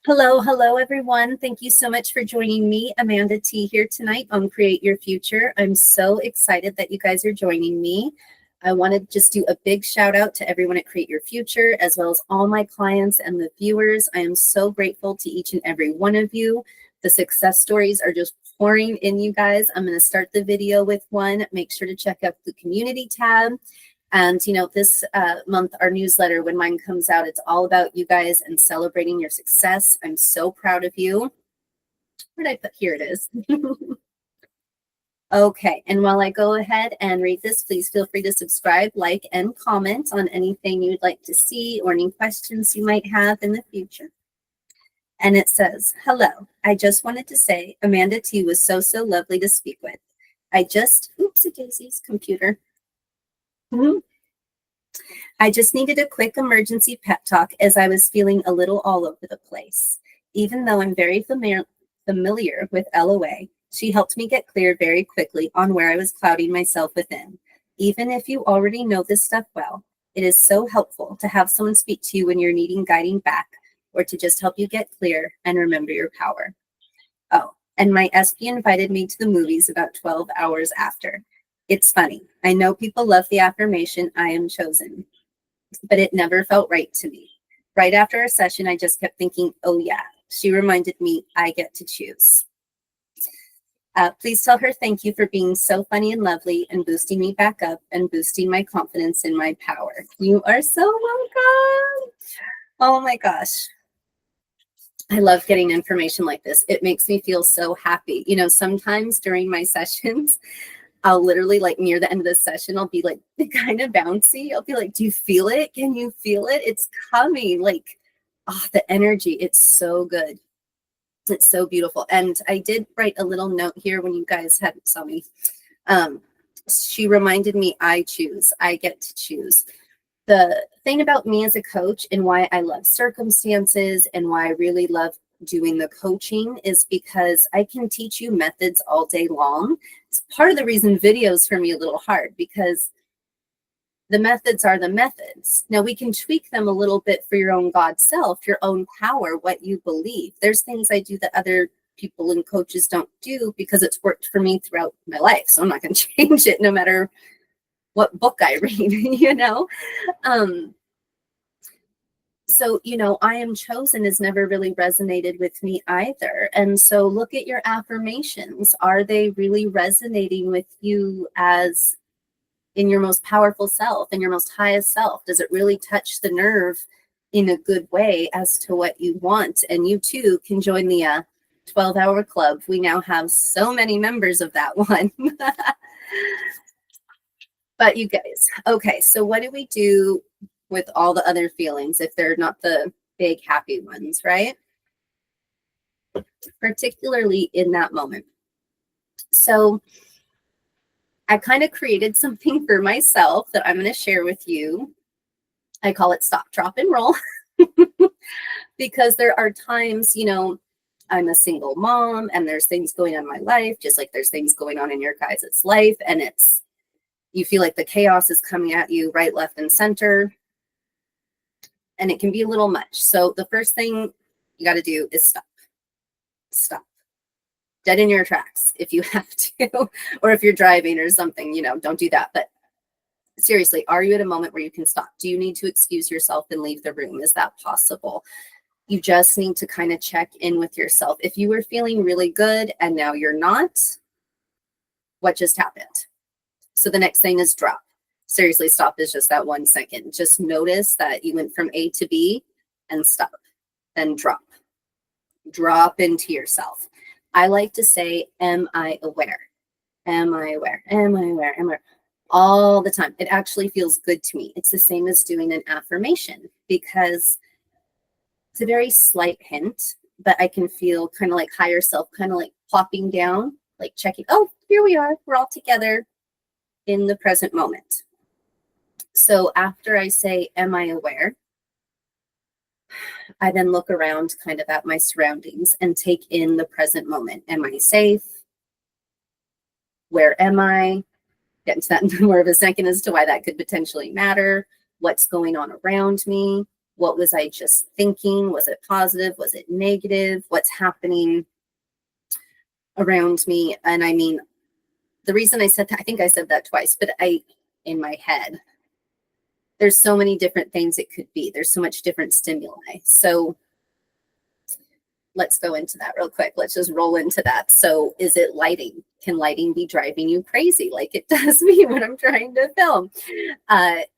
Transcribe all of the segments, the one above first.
Hello, everyone. Thank you so much for joining me, Amanda T, here tonight on Create Your Future. I'm so excited that you guys are joining me. I want to just do a big shout out to everyone at Create Your Future, as well as all my clients and the viewers. I am so grateful to each and every one of you. The success stories are just pouring in, you guys. I'm going to start the video with one. Make sure to check out the community tab. And, this month, our newsletter, when mine comes out, it's all about you guys and celebrating your success. I'm so proud of you. Where did I put? Here it is. Okay, and while I go ahead and read this, please feel free to subscribe, like, and comment on anything you'd like to see or any questions you might have in the future. And it says, hello, I just wanted to say Amanda T was so lovely to speak with. Oopsie daisies, computer. I just needed a quick emergency pep talk as I was feeling a little all over the place. Even though I'm very familiar with LOA, she helped me get clear very quickly on where I was clouding myself within. Even if you already know this stuff well, it is so helpful to have someone speak to you when you're needing guiding back or to just help you get clear and remember your power. Oh, and my SP invited me to the movies about 12 hours after. It's funny. I know people love the affirmation, I am chosen, but it never felt right to me. Right after a session, I just kept thinking, oh yeah, she reminded me I get to choose. Please tell her thank you for being so funny and lovely and boosting me back up and boosting my confidence in my power. You are so welcome. Oh my gosh. I love getting information like this. It makes me feel so happy. Sometimes during my sessions, I'll literally near the end of the session, I'll be kind of bouncy. I'll be like, do you feel it? Can you feel it? It's coming. The energy, it's so good. It's so beautiful. And I did write a little note here when you guys hadn't saw me. She reminded me I choose. I get to choose. The thing about me as a coach and why I love circumstances and why I really love doing the coaching is because I can teach you methods all day long. It's part of the reason videos for me a little hard, because the methods are the methods. Now we can tweak them a little bit for your own God self, your own power, what you believe. There's things I do that other people and coaches don't do because it's worked for me throughout my life. So I'm not going to change it no matter what book I read, So, I am chosen has never really resonated with me either. And so look at your affirmations. Are they really resonating with you as in your most powerful self, in your most highest self? Does it really touch the nerve in a good way as to what you want? And you too can join the 12-hour club. We now have so many members of that one. But you guys, okay, so what do we do with all the other feelings if they're not the big happy ones, right? Particularly in that moment. So I kind of created something for myself that I'm going to share with you. I call it stop, drop, and roll. Because there are times, I'm a single mom and there's things going on in my life, just like there's things going on in your guys' life. And you feel like the chaos is coming at you right, left, and center. And it can be a little much. So the first thing you got to do is stop. Stop. Dead in your tracks if you have to, or if you're driving or something, don't do that. But seriously, are you at a moment where you can stop? Do you need to excuse yourself and leave the room? Is that possible? You just need to kind of check in with yourself. If you were feeling really good and now you're not, what just happened? So the next thing is drop. Seriously, stop is just that 1 second. Just notice that you went from A to B and stop. Then drop. Drop into yourself. I like to say, am I aware? Am I aware? Am I aware? Am I aware? All the time. It actually feels good to me. It's the same as doing an affirmation because it's a very slight hint, but I can feel kind of like higher self, kind of like plopping down, like checking, oh, here we are. We're all together in the present moment. So after I say, am I aware? I then look around kind of at my surroundings and take in the present moment. Am I safe? Where am I? Get into that in more of a second as to why that could potentially matter. What's going on around me? What was I just thinking? Was it positive? Was it negative? What's happening around me? And I mean, the reason I said that, I think I said that twice, but in my head, there's so many different things it could be. There's so much different stimuli. So let's go into that real quick. Let's just roll into that. So is it lighting? Can lighting be driving you crazy like it does me when I'm trying to film?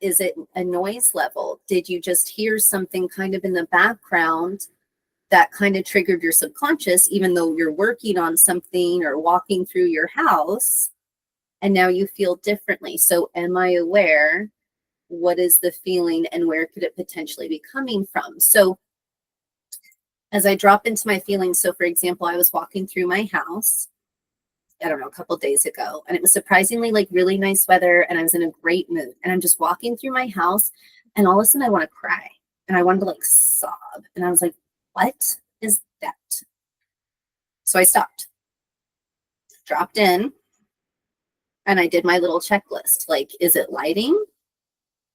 Is it a noise level? Did you just hear something kind of in the background that kind of triggered your subconscious, even though you're working on something or walking through your house, and now you feel differently? So am I aware? What is the feeling and where could it potentially be coming from? So as I drop into my feelings, so for example, I was walking through my house, I don't know, a couple of days ago, and it was surprisingly like really nice weather and I was in a great mood. And I'm just walking through my house and all of a sudden I want to cry and I wanted to like sob. And I was like, what is that? So I stopped, dropped in, and I did my little checklist. Like, is it lighting?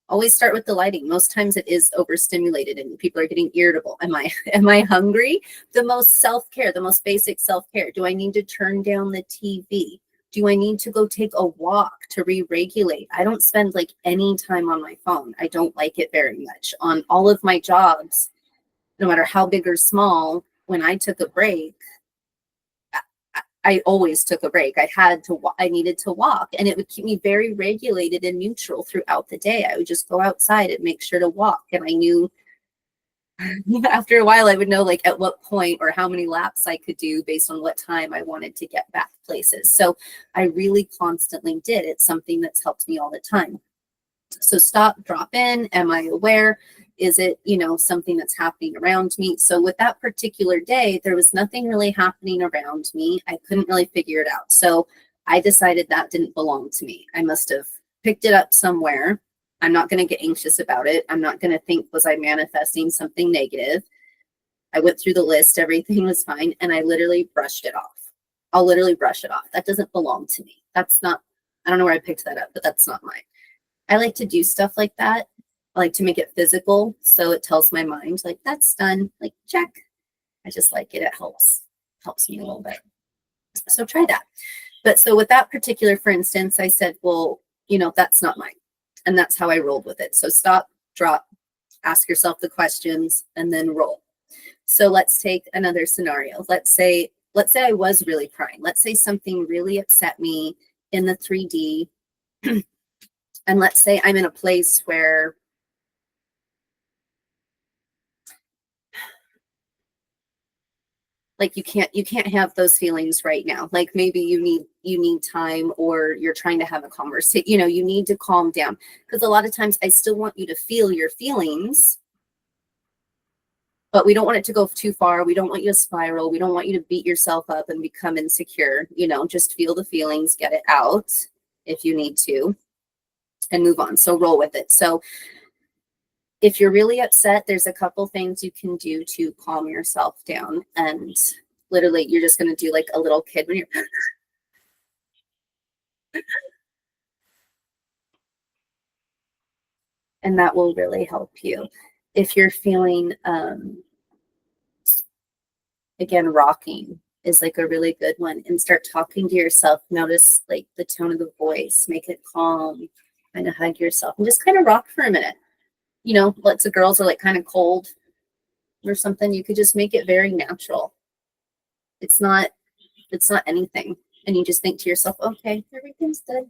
Always start with the lighting. Most times it is overstimulated and people are getting irritable. Am I hungry? The most self-care, the most basic self-care. Do I need to turn down the TV? Do I need to go take a walk to re-regulate? I don't spend like any time on my phone. I don't like it very much. On all of my jobs, no matter how big or small, when I took a break, I always took a break. I needed to walk, and it would keep me very regulated and neutral throughout the day. I would just go outside and make sure to walk. And I knew after a while, I would know like at what point or how many laps I could do based on what time I wanted to get back places. So I really constantly did. It's something that's helped me all the time. So stop, drop in. Am I aware? Is it, something that's happening around me? So with that particular day, there was nothing really happening around me. I couldn't really figure it out. So I decided that didn't belong to me. I must have picked it up somewhere. I'm not going to get anxious about it. I'm not going to think, was I manifesting something negative? I went through the list. Everything was fine. And I literally brushed it off. I'll literally brush it off. That doesn't belong to me. That's not, I don't know where I picked that up, but that's not mine. I like to do stuff like that. I like to make it physical. So it tells my mind like, that's done, like check. I just like it. It helps me a little bit. So try that. But so with that particular, for instance, I said, well, that's not mine. And that's how I rolled with it. So stop, drop, ask yourself the questions, and then roll. So let's take another scenario. Let's say I was really crying. Let's say something really upset me in the 3D. And let's say I'm in a place where like you can't have those feelings right now. Like maybe you need time, or you're trying to have a conversation. You need to calm down, because a lot of times I still want you to feel your feelings, but we don't want it to go too far. We don't want you to spiral. We don't want you to beat yourself up and become insecure. Just feel the feelings, get it out if you need to, and move on. So roll with it. So if you're really upset, there's a couple things you can do to calm yourself down. And literally, you're just going to do like a little kid when you're and that will really help you. If you're feeling, again, rocking is like a really good one, and start talking to yourself. Notice like the tone of the voice, make it calm, kind of hug yourself and just kind of rock for a minute. Lots of girls are like kind of cold or something. You could just make it very natural. It's not anything. And you just think to yourself, okay, everything's good.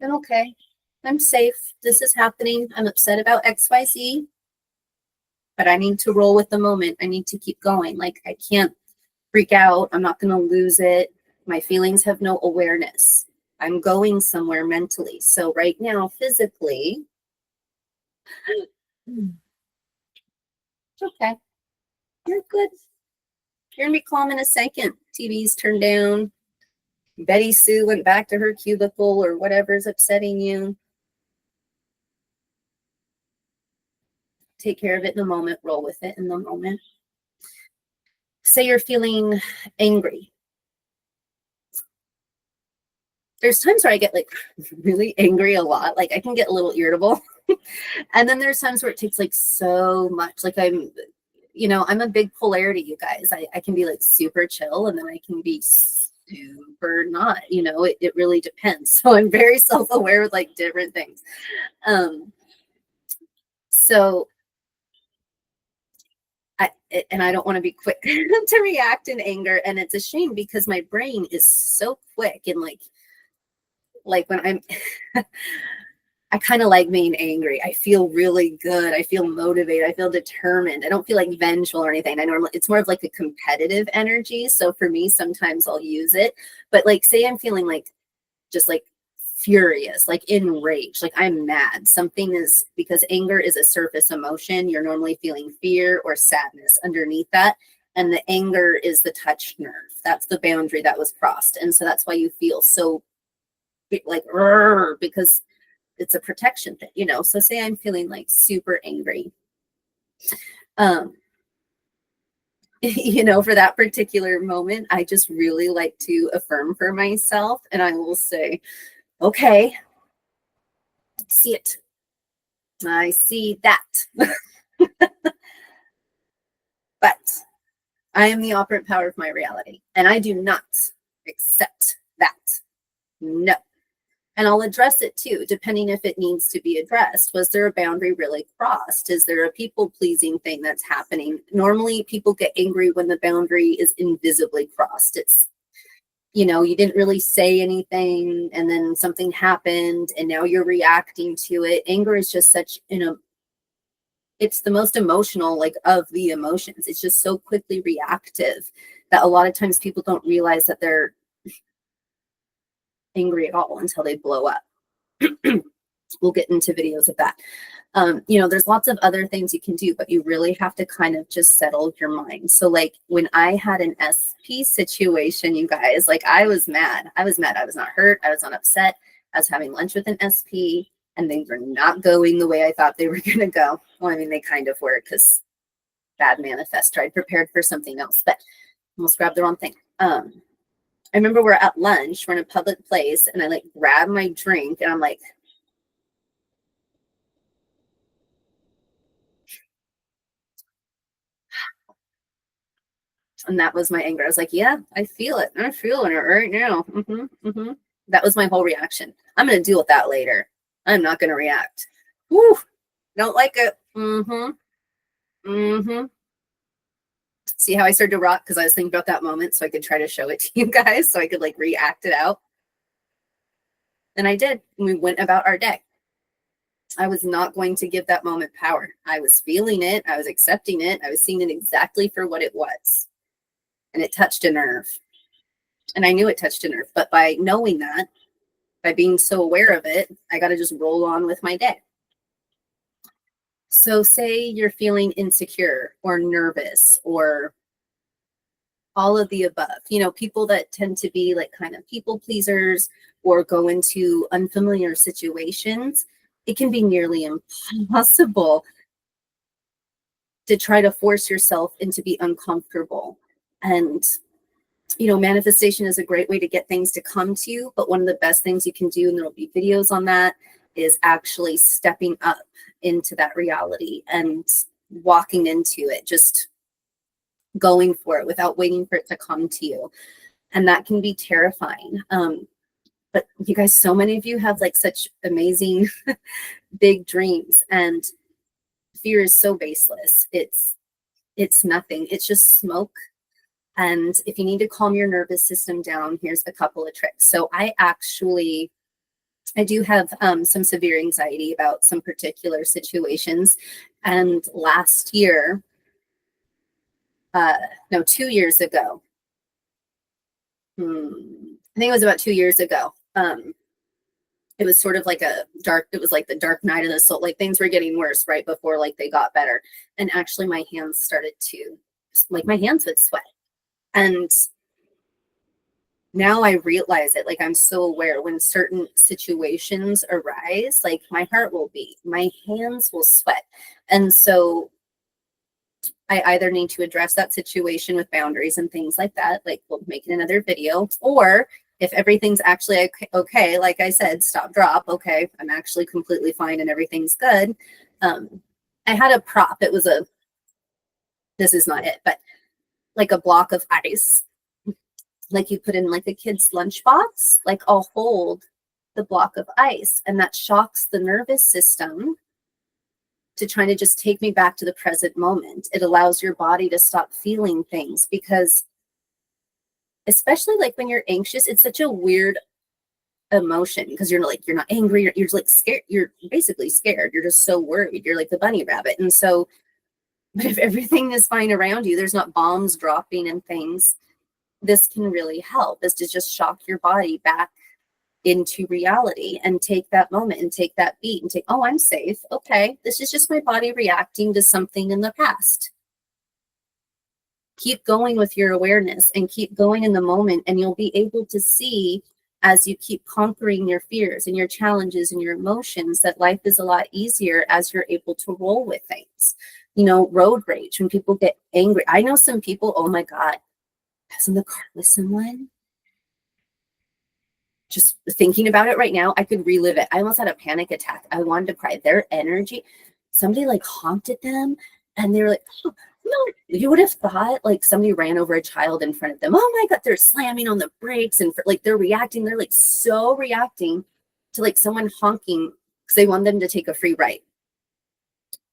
I'm okay. I'm safe. This is happening. I'm upset about XYZ, but I need to roll with the moment. I need to keep going. Like, I can't freak out. I'm not going to lose it. My feelings have no awareness. I'm going somewhere mentally. So right now, physically, it's okay. You're good. You're going to be calm in a second. TV's turned down. Betty Sue went back to her cubicle, or whatever's upsetting you. Take care of it in the moment. Roll with it in the moment. Say you're feeling angry. There's times where I get like really angry a lot. Like I can get a little irritable. And then there's times where it takes like so much. Like I'm a big polarity, you guys. I can be like super chill and then I can be super not, it really depends. So I'm very self-aware with like different things. So I don't want to be quick to react in anger. And it's a shame because my brain is so quick and like when I'm I kind of like being angry. I feel really good. I feel motivated. I feel determined. I don't feel like vengeful or anything. It's more of like a competitive energy. So for me, sometimes I'll use it. But like, say I'm feeling like just like furious, like enraged, like I'm mad. Something is, because anger is a surface emotion. You're normally feeling fear or sadness underneath that. And the anger is the touch nerve. That's the boundary that was crossed. And so that's why you feel so like, because it's a protection thing, So say I'm feeling like super angry. For that particular moment, I just really like to affirm for myself. And I will say, okay, see it. I see that. But I am the operant power of my reality. And I do not accept that. No. And I'll address it too, depending if it needs to be addressed. Was there a boundary really crossed? Is there a people-pleasing thing that's happening? Normally, people get angry when the boundary is invisibly crossed. It's, you didn't really say anything, and then something happened, and now you're reacting to it. Anger is just such it's the most emotional, like, of the emotions. It's just so quickly reactive that a lot of times people don't realize that they're angry at all until they blow up. We'll get into videos of that. There's lots of other things you can do, but you really have to kind of just settle your mind. So like when I had an SP situation, you guys, like I was mad. I was not hurt. I was not upset. I was having lunch with an SP and things were not going the way I thought they were going to go. Well, I mean, they kind of were because bad manifestor. I'd prepared for something else, but almost grabbed the wrong thing. I remember we're at lunch, we're in a public place, and I like grab my drink and I'm like, and that was my anger. I was like, yeah, I feel it. I'm feeling it right now. That was my whole reaction. I'm going to deal with that later. I'm not going to react. Woo, don't like it. See how I started to rock? Because I was thinking about that moment so I could try to show it to you guys so I could like react it out. And I did. And we went about our day. I was not going to give that moment power. I was feeling it. I was accepting it. I was seeing it exactly for what it was. And it touched a nerve. And I knew it touched a nerve. But by knowing that, by being so aware of it, I got to just roll on with my day. So say you're feeling insecure or nervous or all of the above, people that tend to be like kind of people pleasers or go into unfamiliar situations, it can be nearly impossible to try to force yourself into be uncomfortable. And, manifestation is a great way to get things to come to you. But one of the best things you can do, and there'll be videos on that, is actually stepping up into that reality and walking into it, just going for it without waiting for it to come to you. And that can be terrifying. But you guys, so many of you have like such amazing big dreams, and fear is so baseless. It's nothing. It's just smoke. And if you need to calm your nervous system down, here's a couple of tricks. So I do have some severe anxiety about some particular situations. And last year, 2 years ago, I think it was about 2 years ago, it was sort of like it was like the dark night of the soul, like things were getting worse right before like they got better. And actually my hands started to, like my hands would sweat. And now I realize it, like I'm so aware when certain situations arise, like my heart will beat, my hands will sweat. And so I either need to address that situation with boundaries and things like that, like we'll make another video, or If everything's actually okay, like I said, stop, drop, okay, I'm actually completely fine and everything's good. I had a prop. It was this is not it, but like a block of ice, like you put in like a kid's lunchbox. Like I'll hold the block of ice, and that shocks the nervous system to try to just take me back to the present moment. It allows your body to stop feeling things, because especially like when you're anxious, it's such a weird emotion, because you're not angry, you're just like scared. You're basically scared. You're just so worried. You're like the bunny rabbit. And so, but if everything is fine around you, there's not bombs dropping and things, this can really help, is to just shock your body back into reality and take that moment and take that beat and take, oh, I'm safe. Okay, this is just my body reacting to something in the past. Keep going with your awareness and keep going in the moment, and you'll be able to see, as you keep conquering your fears and your challenges and your emotions, that life is a lot easier as you're able to roll with things. You know, road rage, when people get angry. I know some people, oh my God, I was in the car with someone. Just thinking about it right now, I could relive it. I almost had a panic attack. I wanted to cry. Their energy, somebody like honked at them, and they were like, oh, no, you would have thought like somebody ran over a child in front of them. Oh my God, they're slamming on the brakes, and like they're reacting. They're like so reacting to like someone honking because they want them to take a free right.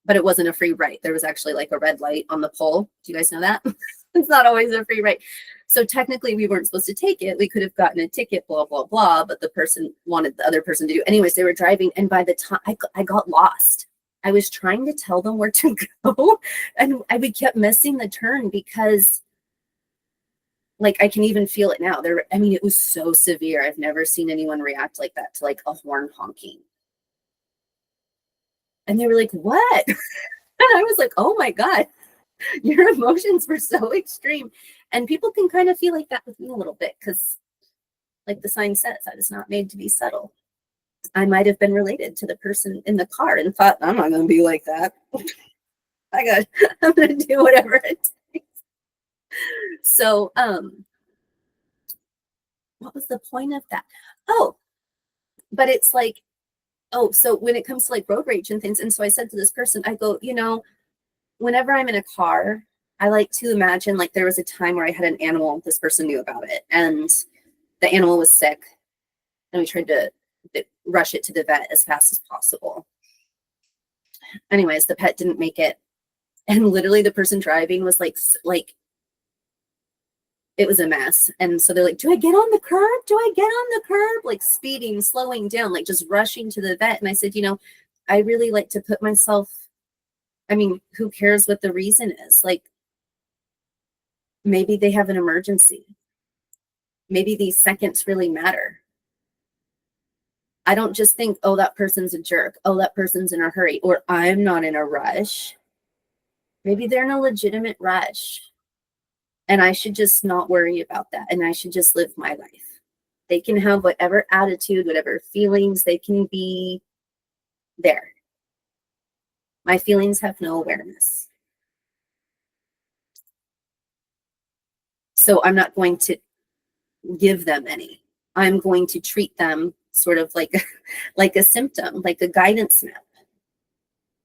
But it wasn't a free right. There was actually like a red light on the pole. Do you guys know that? It's not always a free right. So technically we weren't supposed to take it. We could have gotten a ticket, blah, blah, blah, but the person wanted the other person to do. Anyways, they were driving, and by the time I got lost. I was trying to tell them where to go, and we kept missing the turn, because like I can even feel it now. I mean, it was so severe. I've never seen anyone react like that to like a horn honking. And they were like, what? And I was like, oh my God, your emotions were so extreme. And people can kind of feel like that with me a little bit, because like the sign says, I was not made to be subtle. I might have been related to the person in the car and thought, I'm not going to be like that. I'm going to do whatever it takes. So, what was the point of that? Oh, but it's like, oh, so when it comes to like road rage and things. And so I said to this person, I go, you know, whenever I'm in a car, I like to imagine like there was a time where I had an animal, this person knew about it, and the animal was sick, and we tried to rush it to the vet as fast as possible. Anyways, the pet didn't make it. And literally the person driving was like it was a mess. And so they're like, do I get on the curb? Do I get on the curb? Like speeding, slowing down, like just rushing to the vet. And I said, you know, I really like to put myself, I mean, who cares what the reason is? Like, maybe they have an emergency. Maybe these seconds really matter. I don't just think, oh, that person's a jerk. Oh, that person's in a hurry, or I'm not in a rush. Maybe they're in a legitimate rush, and I should just not worry about that. And I should just live my life. They can have whatever attitude, whatever feelings, they can be there. My feelings have no awareness. So I'm not going to give them any. I'm going to treat them sort of like a symptom, like a guidance map.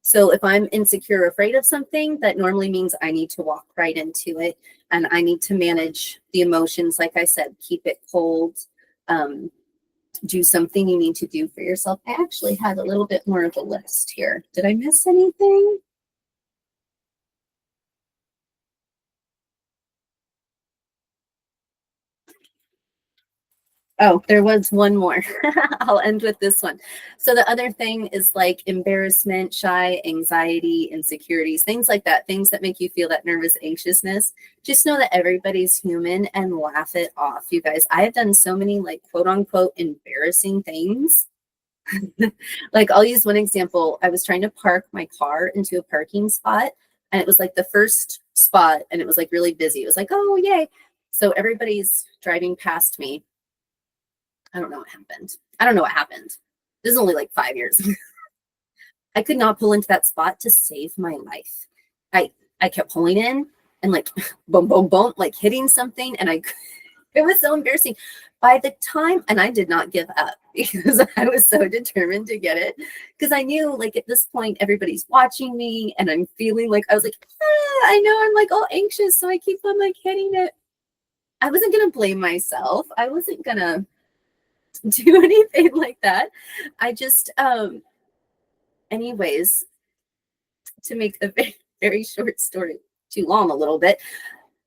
So if I'm insecure or afraid of something, that normally means I need to walk right into it, and I need to manage the emotions. Like I said, keep it cold, do something you need to do for yourself. I actually had a little bit more of a list here. Did I miss anything? Oh, there was one more. I'll end with this one. So the other thing is like embarrassment, shy, anxiety, insecurities, things like that, things that make you feel that nervous anxiousness. Just know that everybody's human and laugh it off. You guys, I have done so many like quote unquote embarrassing things. Like I'll use one example. I was trying to park my car into a parking spot, and it was like the first spot, and it was like really busy. It was like, oh, yay. So everybody's driving past me. I don't know what happened. I don't know what happened. This is only like 5 years. I could not pull into that spot to save my life. I kept pulling in and like boom, boom, boom, like hitting something, and It was so embarrassing. By the time, and I did not give up because I was so determined to get it. Because I knew, like, at this point, everybody's watching me, and I'm feeling like I was like, I know I'm like all anxious, so I keep on like hitting it. I wasn't gonna blame myself. I wasn't gonna do anything like that. I just, anyways, to make a very, very short story too long a little bit.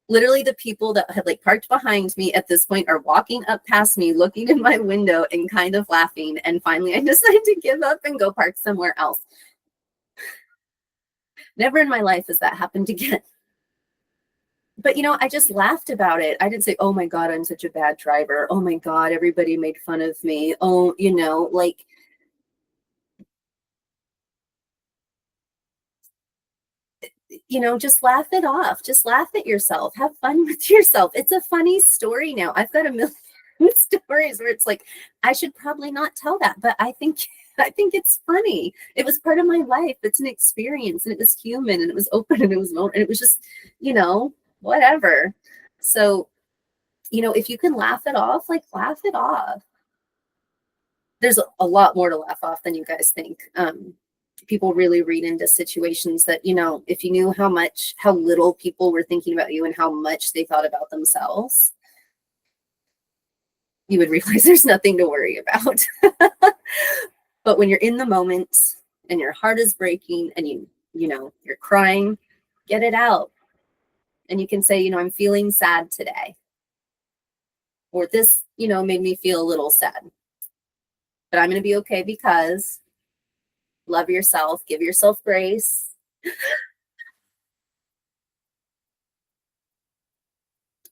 Literally, the people that had like parked behind me at this point are walking up past me, looking in my window and kind of laughing. And finally, I decided to give up and go park somewhere else. Never in my life has that happened again. But, you know, I just laughed about it. I didn't say, oh my God, I'm such a bad driver. Oh my God, everybody made fun of me. Oh, you know, like, you know, just laugh it off. Just laugh at yourself. Have fun with yourself. It's a funny story now. I've got a million stories where it's like, I should probably not tell that, but I think it's funny. It was part of my life. It's an experience, and it was human, and it was open, and it was and it was just, you know, whatever. So, you know, if you can laugh it off, like laugh it off. There's a lot more to laugh off than you guys think. People really read into situations that, you know, if you knew how little people were thinking about you and how much they thought about themselves, you would realize there's nothing to worry about. But when you're in the moment and your heart is breaking and you know, you're crying, get it out. And you can say, you know, I'm feeling sad today. Or this, you know, made me feel a little sad. But I'm going to be okay because love yourself, give yourself grace.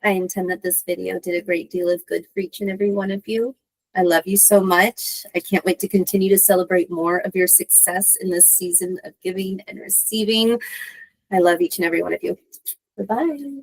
I intend that this video did a great deal of good for each and every one of you. I love you so much. I can't wait to continue to celebrate more of your success in this season of giving and receiving. I love each and every one of you. Bye-bye.